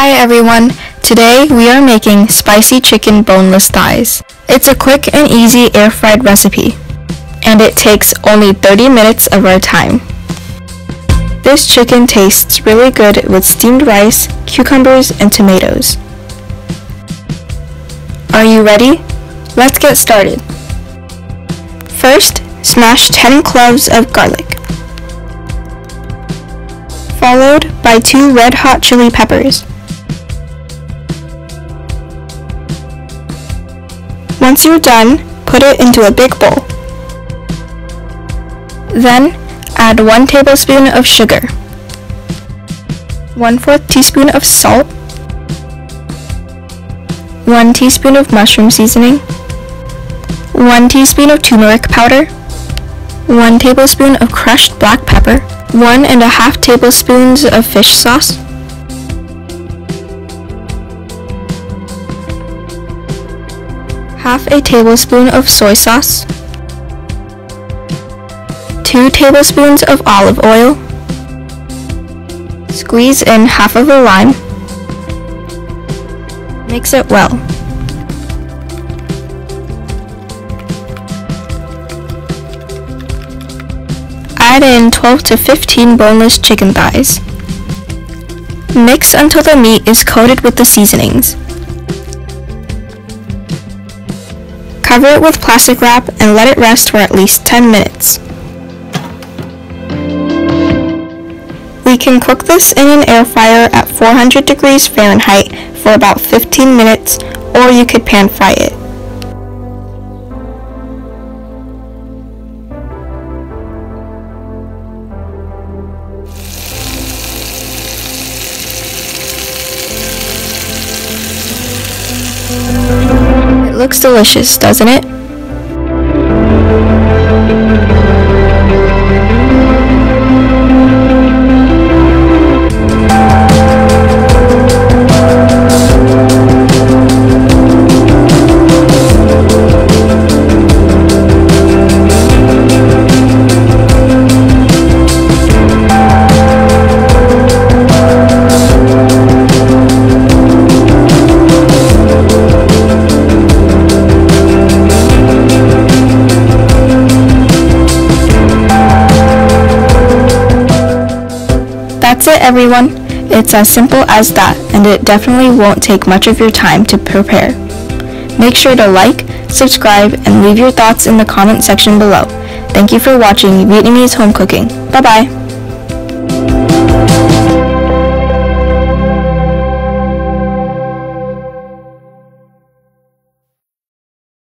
Hi everyone! Today we are making spicy chicken boneless thighs. It's a quick and easy air-fried recipe, and it takes only 30 minutes of our time. This chicken tastes really good with steamed rice, cucumbers, and tomatoes. Are you ready? Let's get started. First, smash 10 cloves of garlic, followed by 2 red-hot chili peppers. Once you're done, put it into a big bowl. Then, add 1 tablespoon of sugar, 1/4 teaspoon of salt, 1 teaspoon of mushroom seasoning, 1 teaspoon of turmeric powder, 1 tablespoon of crushed black pepper, 1½ tablespoons of fish sauce, ½ tablespoon of soy sauce, 2 tablespoons of olive oil, squeeze in half of a lime, mix it well. Add in 12 to 15 boneless chicken thighs. Mix until the meat is coated with the seasonings. Cover it with plastic wrap and let it rest for at least 10 minutes. We can cook this in an air fryer at 400 degrees Fahrenheit for about 15 minutes, or you could pan fry it. It looks delicious, doesn't it? That's it everyone. It's as simple as that, and it definitely won't take much of your time to prepare. Make sure to like, subscribe, and leave your thoughts in the comment section below. Thank you for watching Vietnamese Home Cooking. Bye bye!